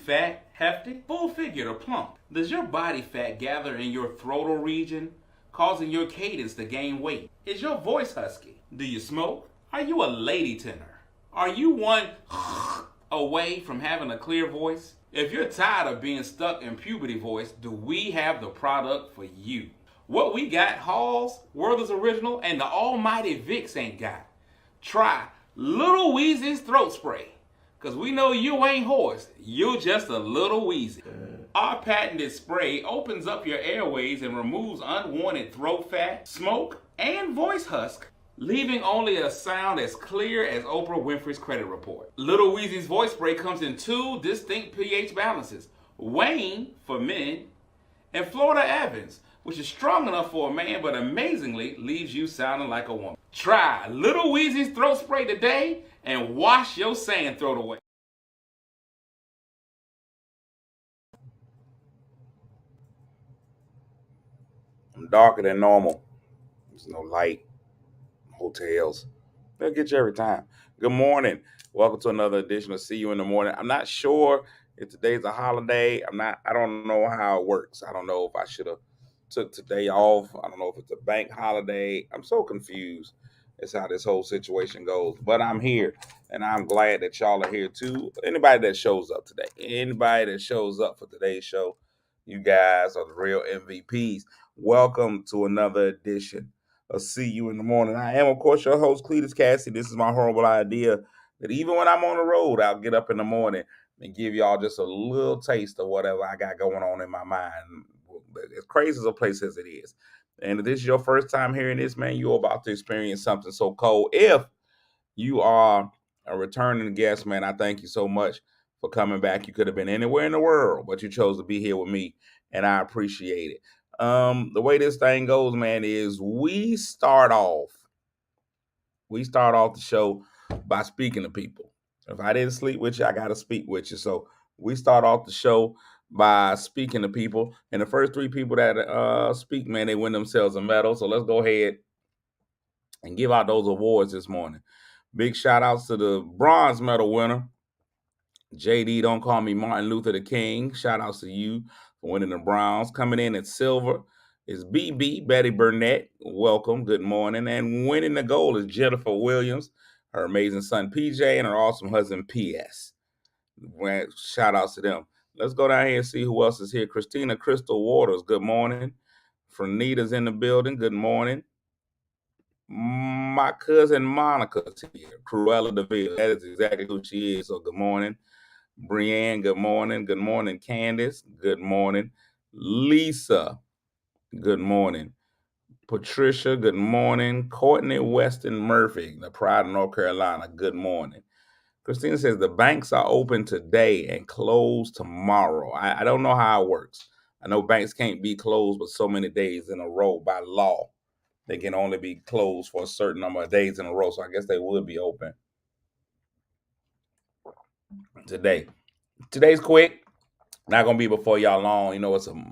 fat, hefty, full-figured, or plump? Does your body fat gather in your throatal region, causing your cadence to gain weight? Is your voice husky? Do you smoke? Are you a lady tenor? Are you one away from having a clear voice? If you're tired of being stuck in puberty voice, do we have the product for you? What we got, Halls, Werther's Original, and the almighty Vicks ain't got. Try Little Weezy's throat spray. Cause we know you ain't hoarse, you're just a little wheezy. Our patented spray opens up your airways and removes unwanted throat fat, smoke, and voice husk, leaving only a sound as clear as Oprah Winfrey's credit report. Little Weezy's voice spray comes in two distinct pH balances, Wayne for men and Florida Evans, which is strong enough for a man but amazingly leaves you sounding like a woman. Try Little Weezy's throat spray today and wash your sand throat away. I'm darker than normal. There's no light, hotels. They'll get you every time. Good morning. Welcome to another edition of See You in the Morning. I'm not sure if today's a holiday. I don't know how it works. I don't know if I should have took today off. I don't know if it's a bank holiday. I'm so confused as how this whole situation goes. But I'm here and I'm glad that y'all are here too. Anybody that shows up today, anybody that shows up for today's show, you guys are the real MVPs. Welcome to another edition of See You in the Morning. I am, of course, your host, Cletus Cassie. This is my horrible idea that even when I'm on the road, I'll get up in the morning and give y'all just a little taste of whatever I got going on in my mind. As crazy as a place as it is. And if this is your first time hearing this, man, you're about to experience something so cold. If you are a returning guest, man, I thank you so much for coming back. You could have been anywhere in the world, but you chose to be here with me, and I appreciate it. The way this thing goes, man, is we start off the show by speaking to people. If I didn't sleep with you, I got to speak with you. So we start off the show by speaking to people, and the first three people that speak, man, they win themselves a medal. So let's go ahead and give out those awards this morning. Big shout outs to the bronze medal winner, JD. Don't call me Martin Luther the King. Shout outs to you for winning the bronze. Coming in at silver is BB, Betty Burnett. Welcome. Good morning. And winning the gold is Jennifer Williams, her amazing son PJ, and her awesome husband PS. Shout outs to them. Let's go down here and see who else is here. Christina Crystal Waters. Good morning. Frenita's in the building. Good morning. My cousin Monica's here. Cruella DeVille. That is exactly who she is. So good morning. Brienne, good morning. Good morning, Candace. Good morning. Lisa, good morning. Patricia, good morning. Courtney Weston Murphy, the Pride of North Carolina, good morning. Christina says the banks are open today and closed tomorrow. I don't know how it works. I know banks can't be closed but so many days in a row by law. They can only be closed for a certain number of days in a row. So I guess they would be open today. Today's quick. Not going to be before y'all long. You know, it's a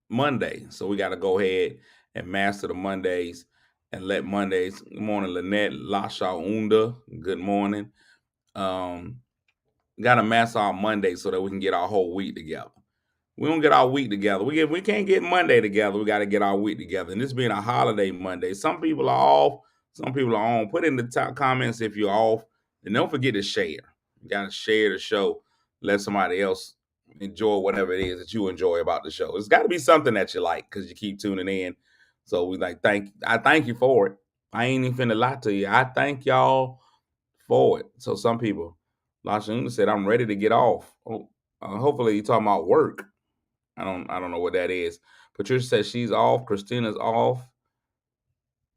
Monday. So we got to go ahead and master the Mondays and let Mondays. Good morning, Lynette. Lasha Unda. Good morning. Got to master our Mondays so that we can get our whole week together. We don't get our week together. We can't get Monday together. We got to get our week together. And this being a holiday Monday, some people are off, some people are on. Put in the top comments if you're off, and don't forget to share. You got to share the show. Let somebody else enjoy whatever it is that you enjoy about the show. It's got to be something that you like because you keep tuning in. So we I thank you for it. I ain't even finna lie to you. I thank y'all for it. So some people, Lashuna said, I'm ready to get off. Hopefully you're talking about work. I don't know what that is. Patricia says she's off. Christina's off.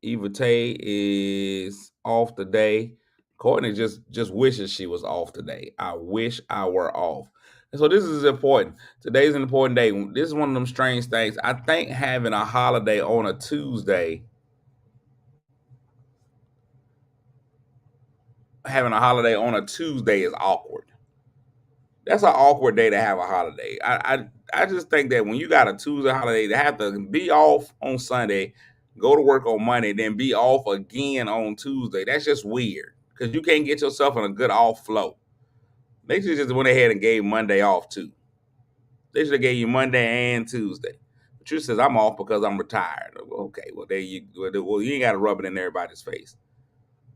Eva Tay is off today. Courtney just wishes she was off today. I wish I were off. And so this is important. Today's an important day. This is one of them strange things. I think having a holiday on a Tuesday, is awkward. That's an awkward day to have a holiday. I just think that when you got a Tuesday holiday, to have to be off on Sunday, go to work on Monday, then be off again on Tuesday, that's just weird because you can't get yourself in a good off flow. They should just went ahead and gave Monday off too. They should have gave you Monday and Tuesday. But you says I'm off because I'm retired. Okay, well there you well you ain't got to rub it in everybody's face.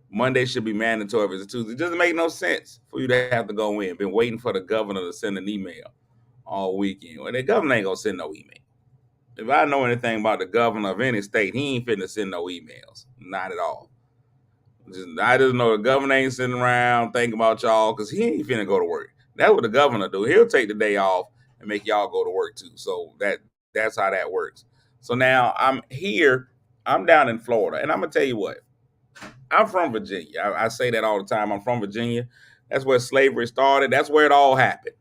Monday should be mandatory versus Tuesday. It doesn't make no sense for you to have to go in. Been waiting for the governor to send an email all weekend. Well, the governor ain't gonna send no email. If I know anything about the governor of any state, he ain't finna send no emails. Not at all. I just know the governor ain't sitting around thinking about y'all because he ain't finna go to work. That's what the governor do. He'll take the day off and make y'all go to work too. So that's how that works. So now I'm here. I'm down in Florida, and I'm gonna tell you what. I'm from Virginia. I say that all the time. I'm from Virginia. That's where slavery started. That's where it all happened.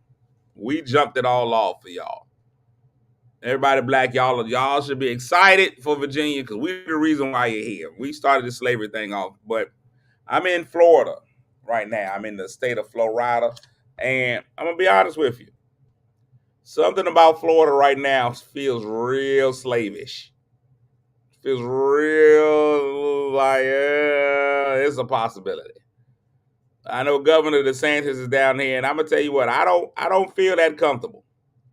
We jumped it all off for y'all. Everybody black, y'all should be excited for Virginia because we're the reason why you're here. We started the slavery thing off. But I'm in Florida right now. I'm in the state of Florida. And I'm going to be honest with you. Something about Florida right now feels real slavish. Feels real like it's a possibility. I know Governor DeSantis is down here, and I'm gonna tell you what, I don't feel that comfortable.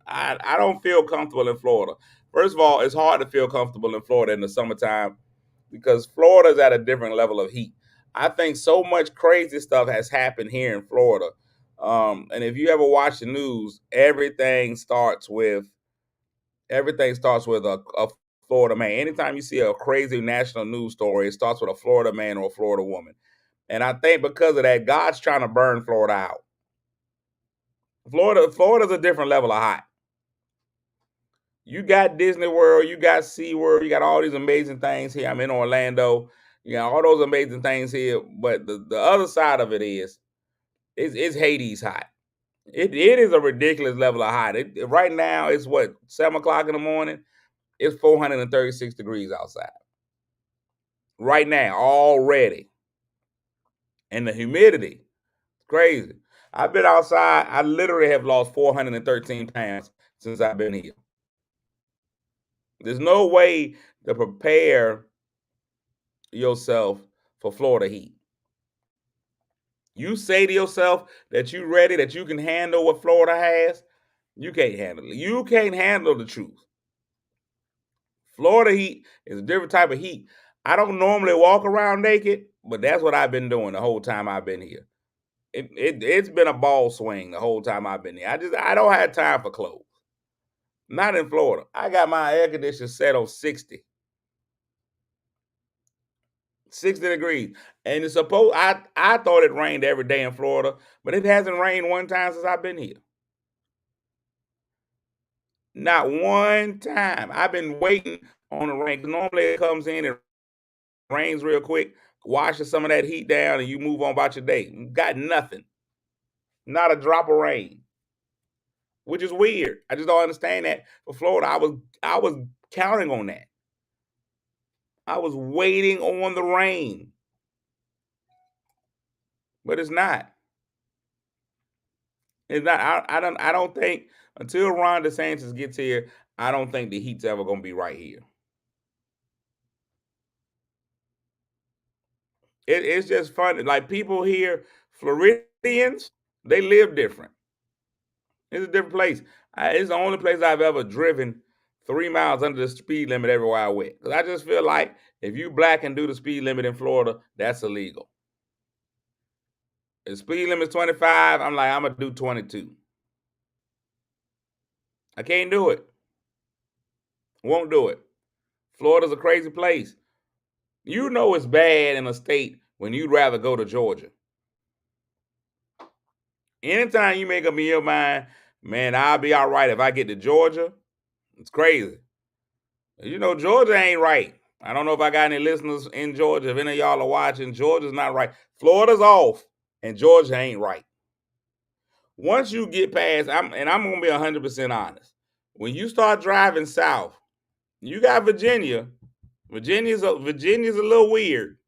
I don't feel comfortable in Florida. First of all, it's hard to feel comfortable in Florida in the summertime because Florida's at a different level of heat. I think so much crazy stuff has happened here in Florida. And if you ever watch the news, everything starts with a Florida man. Anytime you see a crazy national news story, it starts with a Florida man or a Florida woman. And I think because of that, God's trying to burn Florida out. Florida's a different level of hot. You got Disney World, you got SeaWorld, you got all these amazing things here. I'm in Orlando. You got all those amazing things here. But the other side of it is, it's Hades hot. It is a ridiculous level of hot. Right now, it's what, 7 o'clock in the morning? It's 436 degrees outside. Right now, already. And the humidity, crazy. I've been outside. I literally have lost 413 pounds since I've been here. There's no way to prepare yourself for Florida heat. You say to yourself that you're ready, that you can handle what Florida has, you can't handle it. You can't handle the truth. Florida heat is a different type of heat. I don't normally walk around naked, but that's what I've been doing the whole time I've been here. It's been a ball swing the whole time I've been here. I don't have time for clothes. Not in Florida. I got my air conditioner set on 60. 60 degrees. And it's supposed, I thought it rained every day in Florida, but it hasn't rained one time since I've been here. Not one time. I've been waiting on the rain. Normally it comes in and rains real quick, washes some of that heat down, and you move on about your day. Got nothing. Not a drop of rain. Which is weird. I just don't understand that. For Florida, I was counting on that. I was waiting on the rain. But it's not. It's not. I don't think until Ron DeSantis gets here, I don't think the heat's ever gonna be right here. It's just funny. Like people here, Floridians, they live different. It's a different place. It's the only place I've ever driven 3 miles under the speed limit everywhere I went. Because I just feel like if you black and do the speed limit in Florida, that's illegal. If speed limit's 25, I'm like, I'm going to do 22. I can't do it. Won't do it. Florida's a crazy place. You know it's bad in a state when you'd rather go to Georgia. Anytime you make up in your mind, man, I'll be all right if I get to Georgia, it's crazy. You know, Georgia ain't right. I don't know if I got any listeners in Georgia. If any of y'all are watching, Georgia's not right. Florida's off, and Georgia ain't right. Once you get past, I'm going to be 100% honest. When you start driving south, you got Virginia. Virginia's a little weird.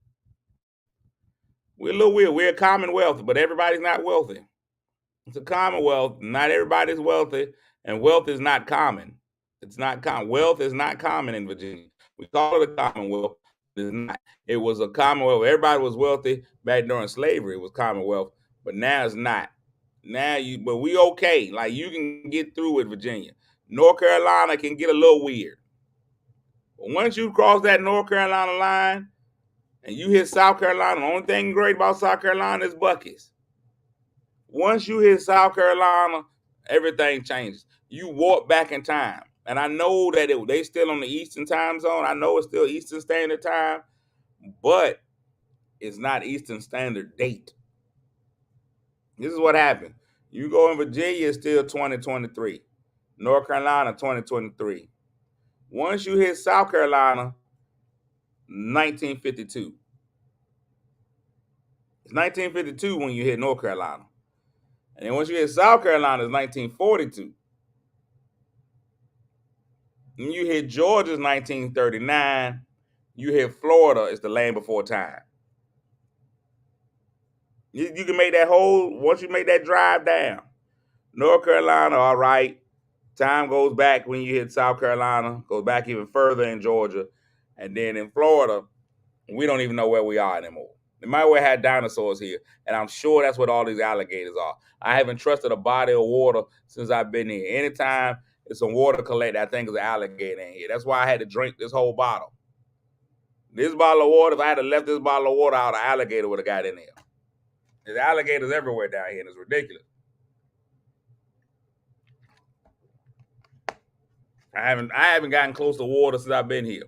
We're a little weird. We're a commonwealth, but everybody's not wealthy. It's a commonwealth. Not everybody's wealthy, and wealth is not common. It's not common. Wealth is not common in Virginia. We call it a commonwealth. It's not. It was a commonwealth. Everybody was wealthy back during slavery. It was commonwealth, but now it's not. But we okay. Like you can get through with Virginia. North Carolina can get a little weird. But once you cross that North Carolina line and you hit South Carolina, the only thing great about South Carolina is Buc-ee's. Once you hit South Carolina, everything changes. You warp back in time. And I know that they still on the Eastern time zone. I know it's still Eastern Standard Time, but it's not Eastern Standard Date. This is what happened. You go in Virginia, it's still 2023. North Carolina, 2023. Once you hit South Carolina, 1952. It's 1952 when you hit North Carolina. And then once you hit South Carolina, it's 1942. When you hit Georgia's 1939, you hit Florida, it's the land before time. You can make that whole, once you make that drive down, North Carolina, all right. Time goes back when you hit South Carolina, goes back even further in Georgia. And then in Florida, we don't even know where we are anymore. They might well have dinosaurs here, and I'm sure that's what all these alligators are. I haven't trusted a body of water since I've been here. Anytime it's some water collected, I think it's an alligator in here. That's why I had to drink this whole bottle. This bottle of water, if I had left this bottle of water out, an alligator would have got in there. There's alligators everywhere down here, and it's ridiculous. I haven't gotten close to water since I've been here.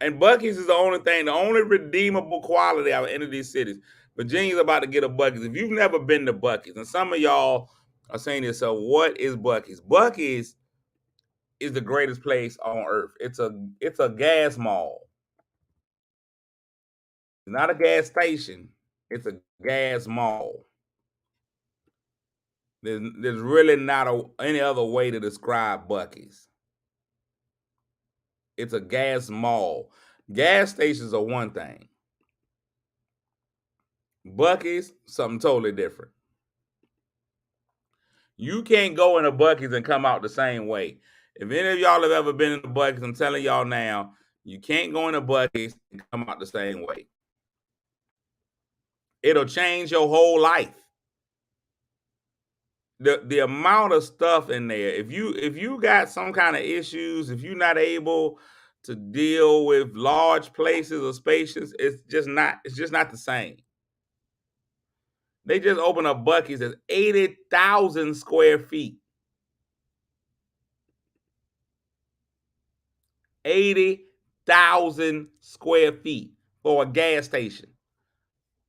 And Buc-ee's is the only thing, the only redeemable quality out of any of these cities. Virginia's about to get a Buc-ee's. If you've never been to Buc-ee's, and some of y'all are saying to yourself, what is Buc-ee's? Buc-ee's is the greatest place on earth. It's a gas mall. It's not a gas station. It's a gas mall. There's really not any other way to describe Buc-ee's. It's a gas mall. Gas stations are one thing. Buc-ee's, something totally different. You can't go in a Buc-ee's and come out the same way. If any of y'all have ever been in a Buc-ee's, I'm telling y'all now, you can't go in a Buc-ee's and come out the same way. It'll change your whole life. The amount of stuff in there, if you got some kind of issues, if you're not able to deal with large places or spaces, it's just not the same. They just opened up Buc-ee's that's 80,000 square feet. 80,000 square feet for a gas station.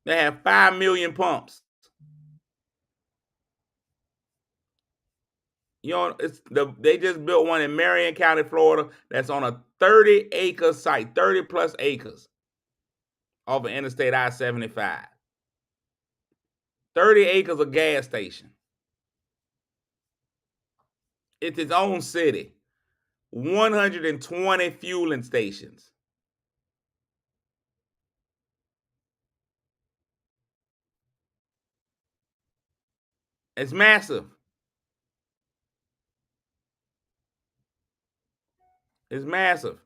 They have 5 million pumps. You know, they just built one in Marion County, Florida, that's on a 30-acre site, 30 plus acres off of Interstate I-75. 30 acres of gas station. It's its own city. 120 fueling stations. It's massive. It's massive.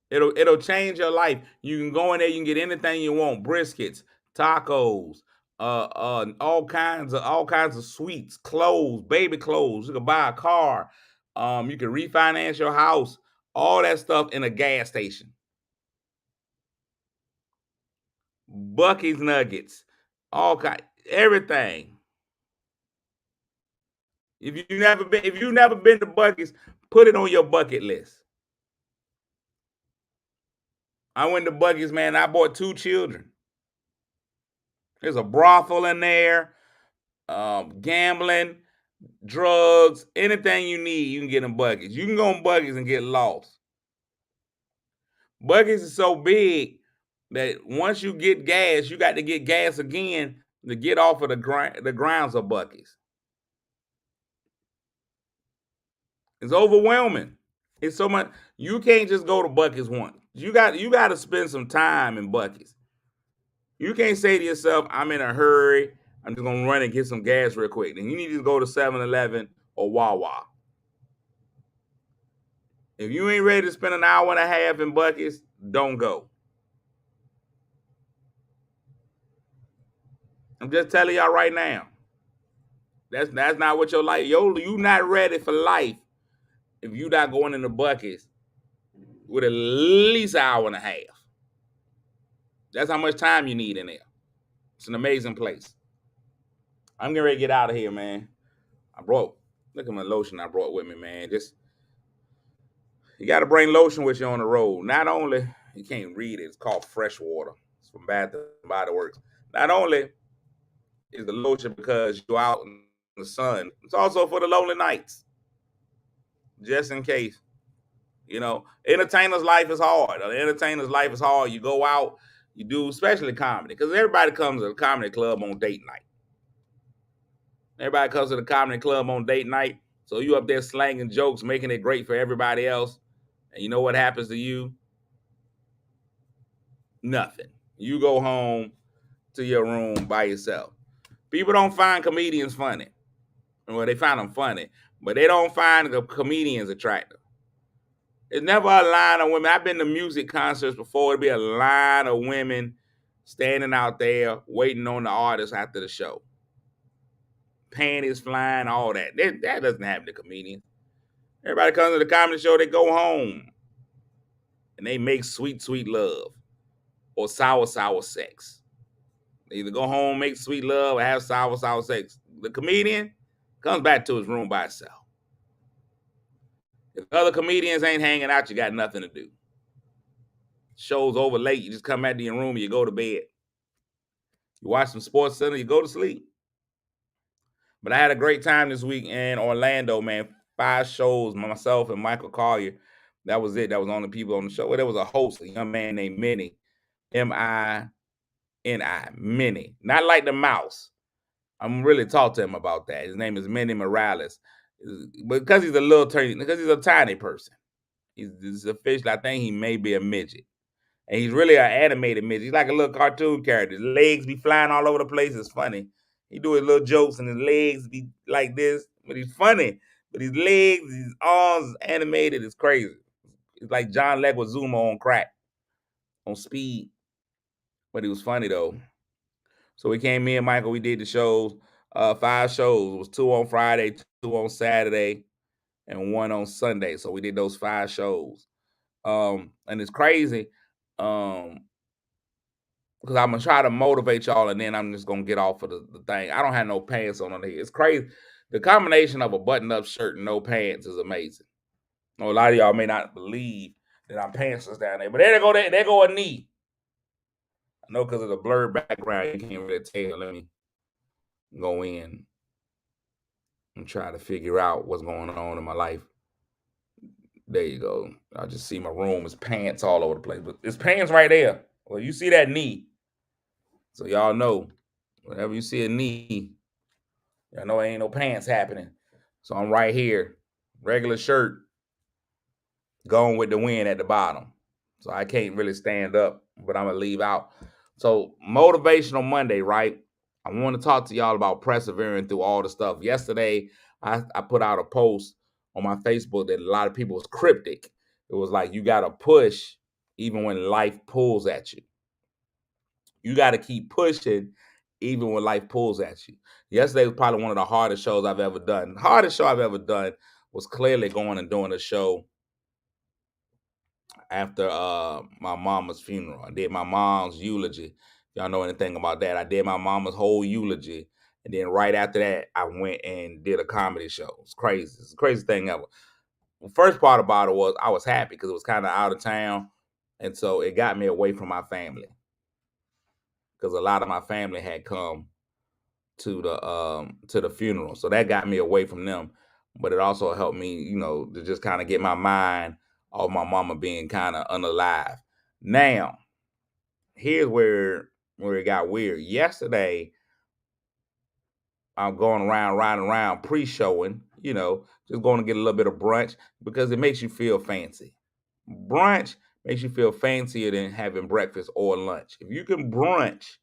It'll change your life. You can go in there, you can get anything you want: briskets, tacos, all kinds of sweets, clothes, baby clothes. You can buy a car. You can refinance your house. All that stuff in a gas station. Buc-ee's nuggets, everything. If you've never been to Buc-ee's, put it on your bucket list. I went to Buc-ee's, man. I bought 2 children. There's a brothel in there, gambling, drugs, anything you need, you can get in Buc-ee's. You can go in Buc-ee's and get lost. Buc-ee's is so big that once you get gas, you got to get gas again to get off of the grounds of Buc-ee's. It's overwhelming. It's so much. You can't just go to Buc-ee's once. You got to spend some time in Buc-ee's. You can't say to yourself, I'm in a hurry, I'm just going to run and get some gas real quick. Then you need to go to 7-Eleven or Wawa. If you ain't ready to spend an hour and a half in Buc-ee's, don't go. I'm just telling y'all right now. That's not what your life. You not ready for life if you not going in the buckets with at least an hour and a half. That's how much time you need in there. It's an amazing place. I'm getting ready to get out of here, man. Look at my lotion I brought with me, man. Just you got to bring lotion with you on the road. Not only you can't read it, it's called Fresh Water. It's from Bath and Body Works. Not only is the lotion because you're out in the sun, it's also for the lonely nights. Just in case. Entertainer's life is hard. An entertainer's life is hard. You go out, you do, especially comedy, because everybody comes to a comedy club on date night. Everybody comes to the comedy club on date night. So you up there slanging jokes, making it great for everybody else. And you know what happens to you? Nothing. You go home to your room by yourself. People don't find comedians funny. Well, they find them funny, but they don't find the comedians attractive. It's never a line of women. I've been to music concerts before. It'd be a line of women standing out there waiting on the artist after the show. Panties flying, all that. That doesn't happen to comedians. Everybody comes to the comedy show, they go home. And they make sweet, sweet love. Or sour, sour sex. They either go home, make sweet love, or have sour, sour sex. The comedian comes back to his room by himself. If other comedians ain't hanging out, you got nothing to do. Show's over late, you just come back to your room and you go to bed. You watch some Sports Center, you go to sleep. But I had a great time this week in Orlando, man. 5 shows, myself and Michael Collier. That was it. That was only people on the show. There was a host, a young man named Minnie. M-I-N-I. Minnie. Not like the mouse. I'm really talk to him about that. His name is Minnie Morales. Because he's a tiny person. He's officially, I think he may be a midget. And he's really an animated midget. He's like a little cartoon character. His legs be flying all over the place. It's funny. He do his little jokes and his legs be like this. But he's funny. But his legs, his arms animated. It's crazy. It's like John Leguizamo on crack. On speed. But he was funny though. So we came, me and Michael, we did the shows. 5 shows. It was 2 on Friday, 2 on Saturday, and 1 on Sunday. So we did those 5 shows. And it's crazy. Because I'm gonna try to motivate y'all, and then I'm just gonna get off of the thing. I don't have no pants on here. It's crazy. The combination of a button-up shirt and no pants is amazing. A lot of y'all may not believe that I'm pantsless down there, but there go a knee. I know because of the blurred background, you can't really tell. Let me go in and try to figure out what's going on in my life. There you go. I just see my room. It's pants all over the place, but it's pants right there. Well, you see that knee. So y'all know, whenever you see a knee, y'all know ain't no pants happening. So I'm right here, regular shirt, going with the wind at the bottom. So I can't really stand up, but I'm gonna leave out. So Motivational Monday, right? I want to talk to y'all about persevering through all the stuff. Yesterday, I put out a post on my Facebook that a lot of people was cryptic. It was like, you got to push even when life pulls at you. You got to keep pushing even when life pulls at you. Yesterday was probably one of the hardest shows I've ever done. The hardest show I've ever done was clearly going and doing a show after my mama's funeral. I did my mom's eulogy. Y'all know anything about that? I did my mama's whole eulogy. And then right after that, I went and did a comedy show. It's crazy. It's the craziest thing ever. The first part about it was I was happy because it was kind of out of town. And so it got me away from my family. Because a lot of my family had come to the funeral. So that got me away from them. But it also helped me, to just kind of get my mind off my mama being kind of unalive. Now, here's where it got weird. Yesterday, I'm going riding around pre-showing, just going to get a little bit of brunch because it makes you feel fancy. Brunch makes you feel fancier than having breakfast or lunch. If you can brunch,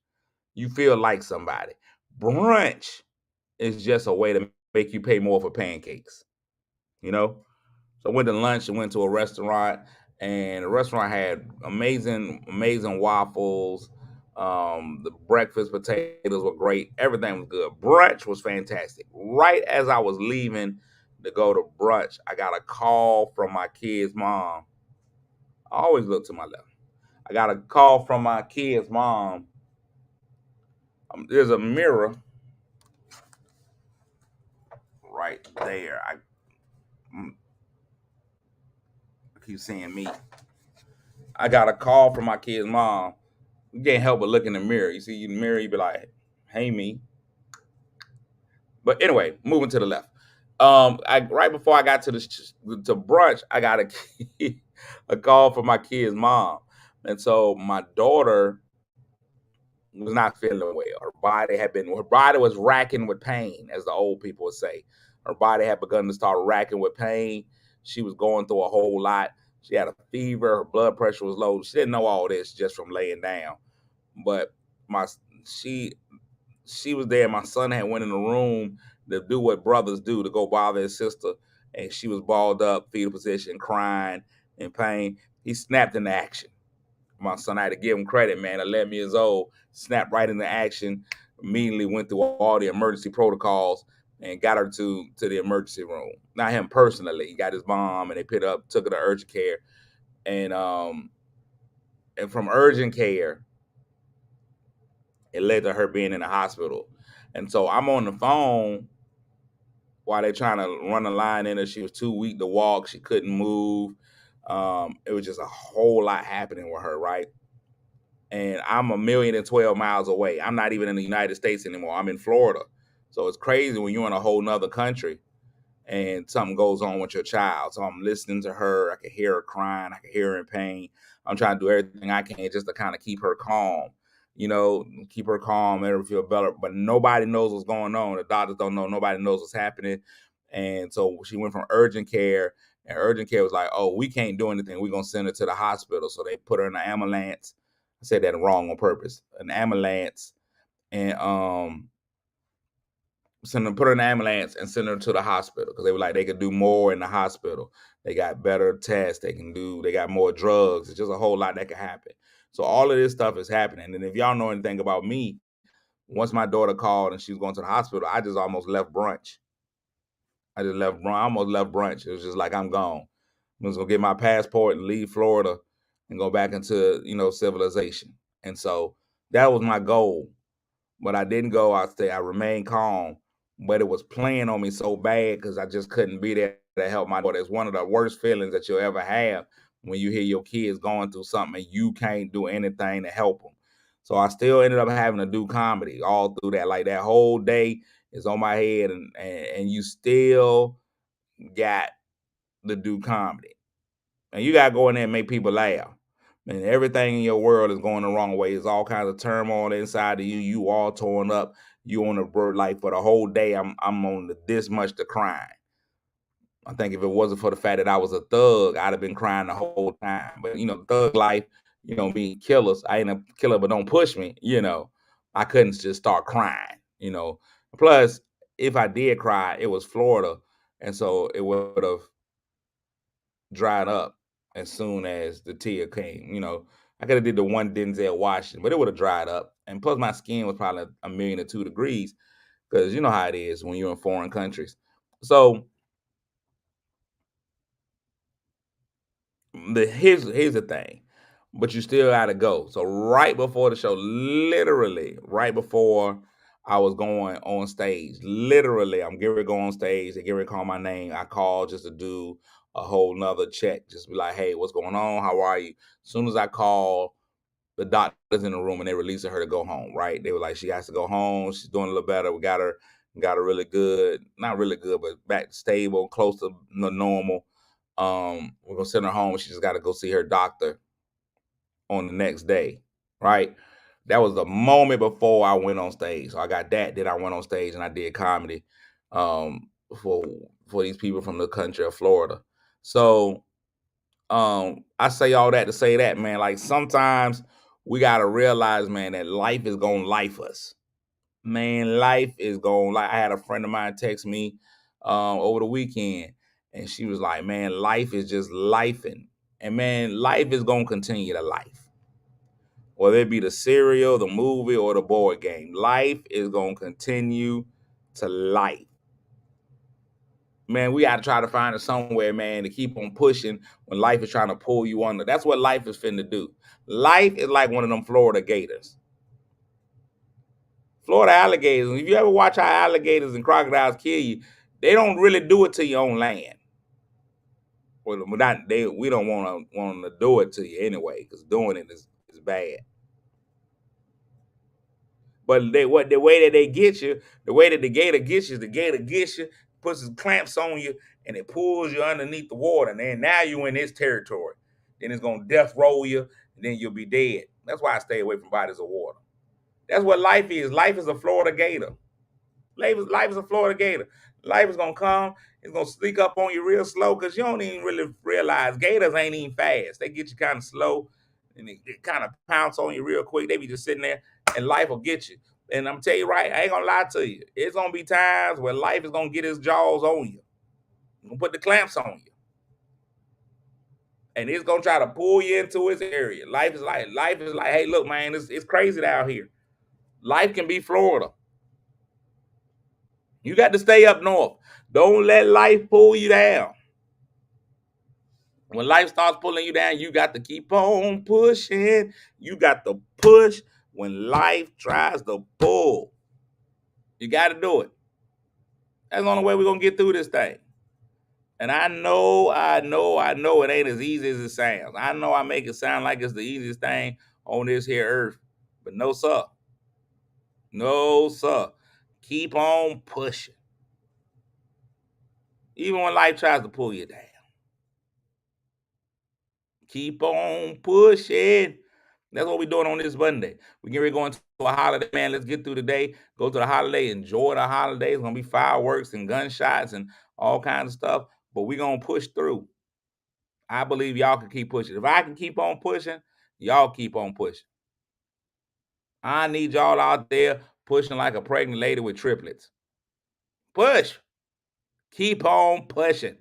you feel like somebody. Brunch is just a way to make you pay more for pancakes, So I went to lunch and went to a restaurant, and the restaurant had amazing waffles, The breakfast potatoes were great. Everything was good. Brunch was fantastic. Right as I was leaving to go to brunch, I got a call from my kid's mom. I always look to my left. I got a call from my kid's mom. There's a mirror right there. I keep saying me. I got a call from my kid's mom. You can't help but look in the mirror. You see in the mirror, you be like, "Hey, me." But anyway, moving to the left. Right before I got to to brunch, I got a call from my kid's mom, and so my daughter was not feeling well. Her body was racking with pain, as the old people would say. Her body had begun to start racking with pain. She was going through a whole lot. She had a fever. Her blood pressure was low. She didn't know all this just from laying down, but my she she was there. My son had went in the room to do what brothers do, to go bother his sister, and she was balled up, fetal position, crying in pain. He snapped into action. My son, I had to give him credit, man. 11 years old, snapped right into action. Immediately went through all the emergency protocols and got her to the emergency room. Not him personally. He got his mom, and they took her to urgent care, and from urgent care, it led to her being in the hospital. And so I'm on the phone while they're trying to run a line in her. She was too weak to walk. She couldn't move. It was just a whole lot happening with her, right? And I'm 1,012 miles away. I'm not even in the United States anymore. I'm in Florida. So it's crazy when you're in a whole nother country and something goes on with your child. So I'm listening to her. I can hear her crying. I can hear her in pain. I'm trying to do everything I can just to kind of keep her calm, keep her calm, make her feel better. But nobody knows what's going on. The doctors don't know. Nobody knows what's happening. And so she went from urgent care, and urgent care was like, "Oh, we can't do anything. We're going to send her to the hospital." So they put her in an ambulance. I said that wrong on purpose. An ambulance, and put her in an ambulance and send her to the hospital, because they were like they could do more in the hospital. They got better tests. They got more drugs. It's just a whole lot that could happen. So all of this stuff is happening. And if y'all know anything about me, once my daughter called and she was going to the hospital, I just almost left brunch. I almost left brunch. It was just like, I'm gone. I'm just gonna get my passport and leave Florida and go back into, civilization. And so that was my goal. But I didn't go. I remained calm. But it was playing on me so bad because I just couldn't be there to help my daughter. It's one of the worst feelings that you'll ever have, when you hear your kids going through something and you can't do anything to help them. So I still ended up having to do comedy all through that. Like, that whole day is on my head, and you still got to do comedy. And you got to go in there and make people laugh. And everything in your world is going the wrong way. There's all kinds of turmoil inside of you. You all torn up. You on the bird, like, for the whole day. I'm on this much to crying. I think if it wasn't for the fact that I was a thug, I'd have been crying the whole time. But thug life, being killers. I ain't a killer, but don't push me. I couldn't just start crying. Plus, if I did cry, it was Florida, and so it would have dried up as soon as the tear came. I could have did the one Denzel Washington, but it would have dried up. And plus, my skin was probably 1,002,000 degrees, because you know how it is when you're in foreign countries. So here's the thing, but you still got to go. So right before the show, literally right before I was going on stage, literally I'm getting ready to go on stage. They get ready to call my name. I called just to do a whole nother check, just be like, "Hey, what's going on? How are you?" As soon as I call, the doctor's in the room and they releasing her to go home. Right? They were like, "She has to go home. She's doing a little better. We got her really good, not really good, but back stable, close to normal. We're gonna send her home. She just got to go see her doctor on the next day." Right? That was the moment before I went on stage. So I got that. Then I went on stage and I did comedy, um, for these people from the country of Florida. So I say all that to say that, man, like, sometimes we gotta realize, man, that life is gonna life us. Man, life is going, like, I had a friend of mine text me over the weekend, and she was like, "Man, life is just lifing." And man, life is gonna continue to life. whether it be the cereal, the movie, or the board game. Life is going to continue to life. Man, we got to try to find it somewhere, man, to keep on pushing when life is trying to pull you under. That's what life is finna do. Life is like one of them Florida gators. Florida alligators. If you ever watch how alligators and crocodiles kill you, they don't really do it to your own land. Well, we don't want to do it to you anyway, because doing it is bad. But the way that they get you, the way that the gator gets you, puts his clamps on you, and it pulls you underneath the water. And then now you in his territory. Then it's gonna death roll you, and then you'll be dead. That's why I stay away from bodies of water. That's what life is. Life is a Florida gator. Life is a Florida gator. Life is gonna come. It's gonna sneak up on you real slow because you don't even really realize gators ain't even fast. They get you kind of slow, and they kind of pounce on you real quick. They be just sitting there, and life will get you. And I'm tell you right, I ain't gonna lie to you. It's gonna be times where life is gonna get his jaws on you. It's gonna put the clamps on you, and it's gonna try to pull you into his area. Life is like, hey, look, man, it's crazy down here. Life can be Florida. You got to stay up north. Don't let life pull you down. When life starts pulling you down, you got to keep on pushing. You got to push when life tries to pull. You got to do it. That's the only way we're going to get through this thing. And I know it ain't as easy as it sounds. I know I make it sound like it's the easiest thing on this here earth. But no, sir. No, sir. Keep on pushing. Even when life tries to pull you down. Keep on pushing. That's what we're doing on this Monday. We're getting ready to go into a holiday, man. Let's get through the day. Go to the holiday. Enjoy the holiday. It's going to be fireworks and gunshots and all kinds of stuff. But we're going to push through. I believe y'all can keep pushing. If I can keep on pushing, y'all keep on pushing. I need y'all out there pushing like a pregnant lady with triplets. Push. Keep on pushing.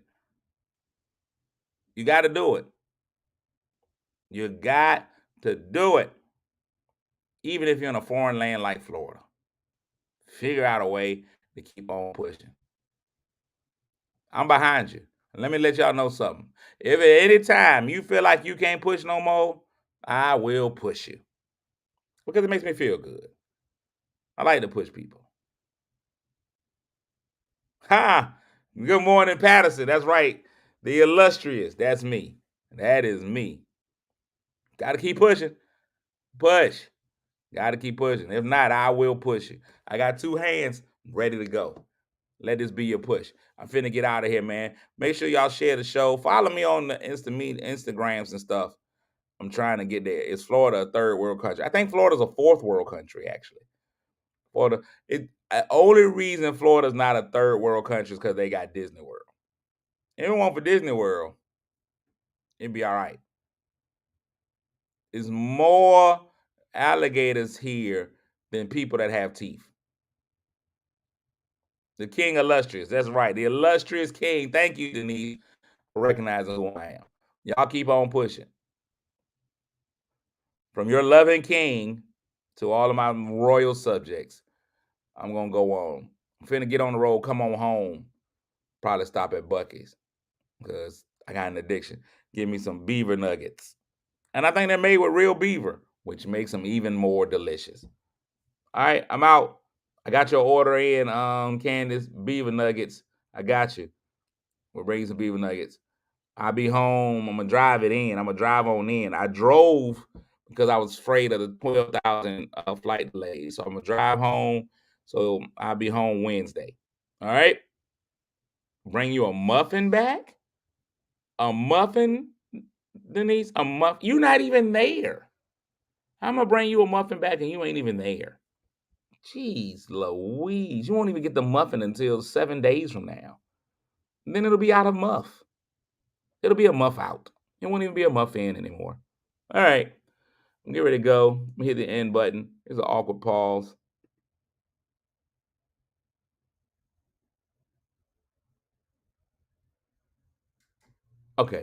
You got to do it. You got to do it. Even if you're in a foreign land like Florida. Figure out a way to keep on pushing. I'm behind you. Let me let y'all know something. If at any time you feel like you can't push no more, I will push you. Because it makes me feel good. I like to push people. Ha! Good morning, Patterson. That's right. The illustrious. That's me. That is me. Got to keep pushing. Push. Got to keep pushing. If not, I will push you. I got 2 hands ready to go. Let this be your push. I'm finna get out of here, man. Make sure y'all share the show. Follow me on the Instagrams and stuff. I'm trying to get there. Is Florida a third world country? I think Florida's a fourth world country, actually. Florida. Only reason Florida's not a third world country is because they got Disney World. If it weren't for Disney World, it'd be all right. There's more alligators here than people that have teeth. The King Illustrious. That's right. The illustrious King. Thank you, Denise, for recognizing who I am. Y'all keep on pushing. From your loving king to all of my royal subjects, I'm going to go on. I'm finna get on the road, come on home. Probably stop at Buc-ee's because I got an addiction. Give me some beaver nuggets. And I think they're made with real beaver, which makes them even more delicious. All right, I'm out. I got your order in, Candace. Beaver nuggets. I got you. We're bringing some beaver nuggets. I'll be home. I'm going to drive it in. I'm going to drive on in. I drove because I was afraid of the 12,000 flight delays. So I'm going to drive home. So I'll be home Wednesday. All right? Bring you a muffin back? A muffin, Denise? A muffin? You're not even there. I'm going to bring you a muffin back and you ain't even there. Jeez Louise. You won't even get the muffin until 7 days from now. And then it'll be out of muff. It'll be a muff out. It won't even be a muffin anymore. All right. I'm getting ready to go. Hit the end button. There's an awkward pause. Okay.